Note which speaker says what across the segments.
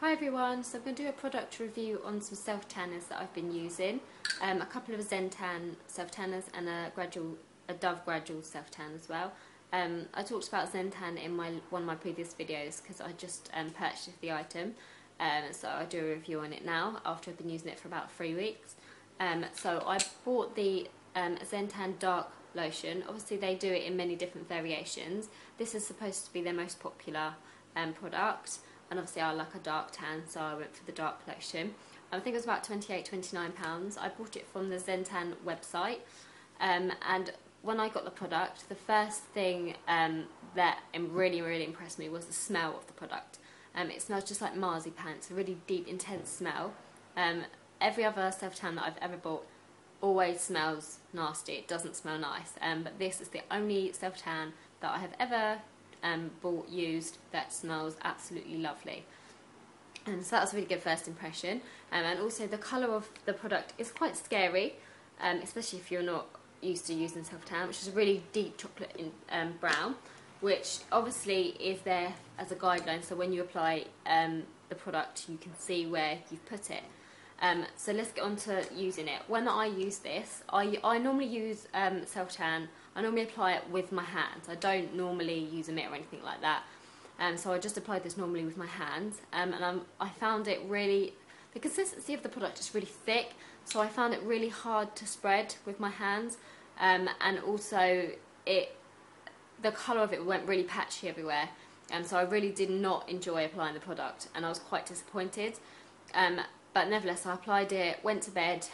Speaker 1: Hi everyone, so I'm going to do a product review on some self-tanners that I've been using. A couple of Xen Tan self-tanners and a Dove Gradual self-tan as well. I talked about Xen Tan in one of my previous videos because I just purchased the item. So I'll do a review on it now after I've been using it for about 3 weeks. So I bought the Xen Tan Dark Lotion. Obviously they do it in many different variations. This is supposed to be their most popular product. And obviously I like a dark tan, so I went for the dark lotion. I think it was about £28–29. I bought it from the Xen Tan website. And when I got the product, the first thing that really impressed me was the smell of the product. It smells just like marzipan. It's a really deep, intense smell. Every other self-tan that I've ever bought always smells nasty. It doesn't smell nice. But this is the only self-tan that I have ever used that smells absolutely lovely. And so that's a really good first impression. And also the colour of the product is quite scary, especially if you're not used to using self-tan, which is a really deep chocolate brown, which obviously is there as a guideline, so when you apply the product you can see where you've put it. So let's get on to using it. When I use this, I normally use self-tan. I normally apply it with my hands. I don't normally use a mitt or anything like that. So I just applied this normally with my hands. And I found it really, the consistency of the product is really thick, so I found it really hard to spread with my hands. And also the colour of it went really patchy everywhere. So I really did not enjoy applying the product, and I was quite disappointed. But nevertheless, I applied it, went to bed,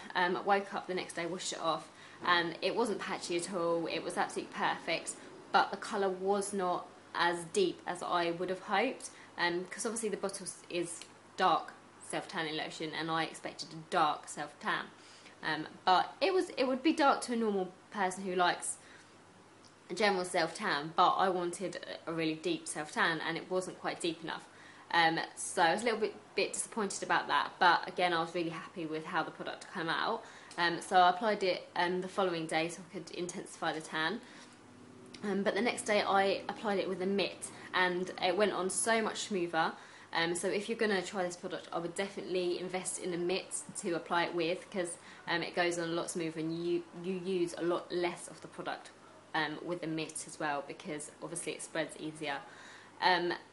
Speaker 1: woke up the next day, washed it off, and it wasn't patchy at all. It was absolutely perfect, but the colour was not as deep as I would have hoped, because obviously the bottle is dark self-tanning lotion, and I expected a dark self-tan. But it would be dark to a normal person who likes a general self-tan, but I wanted a really deep self-tan, and it wasn't quite deep enough. So I was a little bit disappointed about that, but again I was really happy with how the product came out. So I applied it the following day so I could intensify the tan. But the next day I applied it with a mitt, and it went on so much smoother. So if you're going to try this product, I would definitely invest in a mitt to apply it with, because it goes on a lot smoother, and you use a lot less of the product with the mitt as well, because obviously it spreads easier.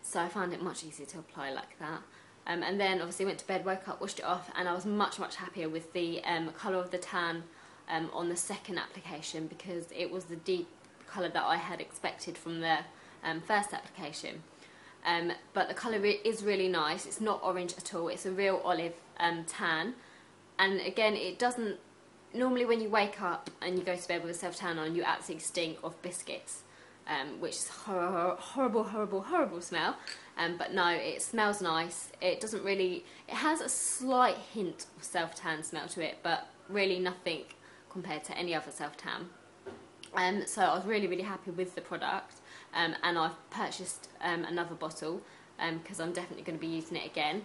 Speaker 1: So I found it much easier to apply like that. And then obviously went to bed, woke up, washed it off, and I was much happier with the colour of the tan on the second application, because it was the deep colour that I had expected from the first application. But the colour is really nice. It's not orange at all. It's a real olive tan. And again, it doesn't... Normally when you wake up and you go to bed with a self-tan on, you absolutely stink of biscuits. Which is horrible smell. But no, it smells nice. It doesn't really... It has a slight hint of self-tan smell to it, but really nothing compared to any other self-tan. So I was really happy with the product. And I've purchased another bottle because I'm definitely going to be using it again.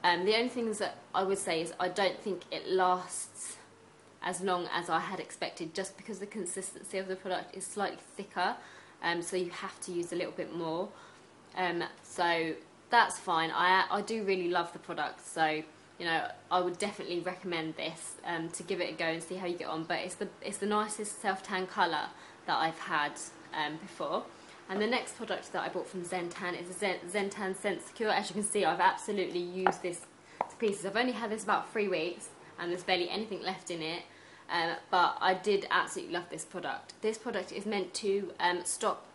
Speaker 1: The only things that I would say is I don't think it lasts as long as I had expected, just because the consistency of the product is slightly thicker. So you have to use a little bit more. So that's fine. I do really love the product, so you know I would definitely recommend this to give it a go and see how you get on. But it's the nicest self-tan colour that I've had before. And the next product that I bought from Xen Tan is a Xen Tan Scent Secure. As you can see, I've absolutely used this to pieces. I've only had this about 3 weeks, and there's barely anything left in it. But I did absolutely love this product. This product is meant to stop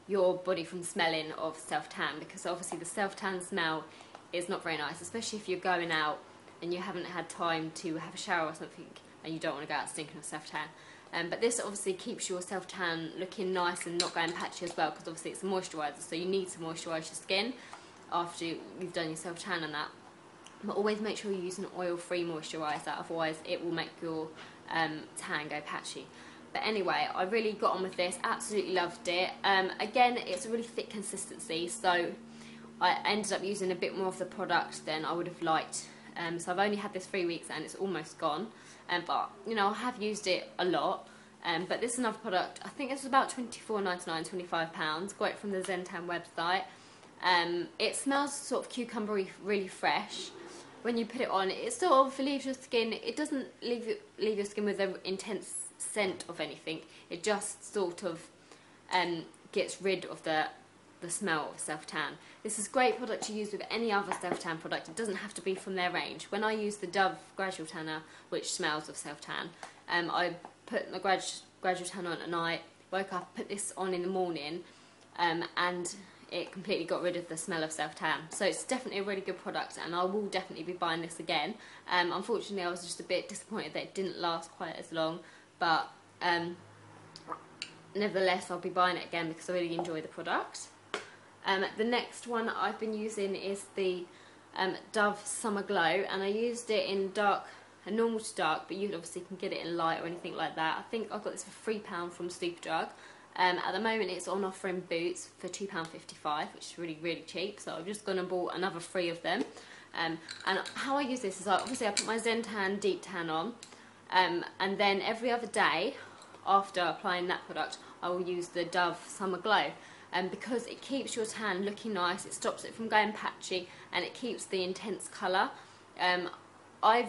Speaker 1: your body from smelling of self-tan, because obviously the self-tan smell is not very nice, especially if you're going out and you haven't had time to have a shower or something and you don't want to go out stinking of self-tan. But this obviously keeps your self-tan looking nice and not going patchy as well, because obviously it's a moisturiser, so you need to moisturise your skin after you've done your self-tan and that. But always make sure you use an oil-free moisturiser, otherwise it will make your tan go patchy. But anyway, I really got on with this, absolutely loved it. Again, it's a really thick consistency, so I ended up using a bit more of the product than I would have liked. So I've only had this 3 weeks and it's almost gone. But, you know, I have used it a lot. But this is another product, I think this was about £24.99, £25. Got it from the Xen Tan website. It smells sort of cucumbery, really fresh. When you put it on, it sort of leaves your skin, it doesn't leave your skin with an intense scent of anything. It just sort of gets rid of the smell of self-tan. This is a great product to use with any other self-tan product. It doesn't have to be from their range. When I use the Dove Gradual Tanner, which smells of self-tan, I put my Gradual Tanner on at night, woke up, put this on in the morning, and it completely got rid of the smell of self-tan. So it's definitely a really good product, and I will definitely be buying this again. Unfortunately, I was just a bit disappointed that it didn't last quite as long, but nevertheless, I'll be buying it again because I really enjoy the product. The next one I've been using is the Dove Summer Glow, and I used it in dark, normal to dark, but you obviously can get it in light or anything like that. I think I got this for £3 from Superdrug. At the moment it's on offer in Boots for £2.55, which is really, really cheap, so I've just gone and bought another 3 of them. And how I use this is, obviously I put my Xen Tan Deep Tan on, and then every other day after applying that product I will use the Dove Summer Glow, because it keeps your tan looking nice, it stops it from going patchy, and it keeps the intense colour. I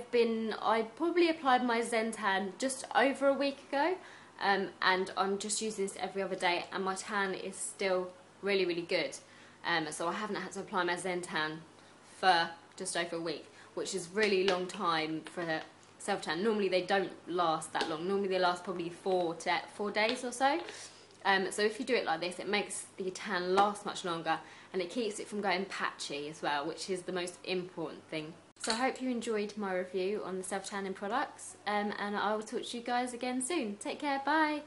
Speaker 1: probably applied my Xen Tan just over a week ago, and I'm just using this every other day, and my tan is still really, really good. So I haven't had to apply my Xen Tan for just over a week, which is really long time for self-tan. Normally they don't last that long. Normally they last probably 4 days or so. So if you do it like this, it makes the tan last much longer, and it keeps it from going patchy as well, which is the most important thing. So I hope you enjoyed my review on the self-tanning products, and I will talk to you guys again soon. Take care, bye!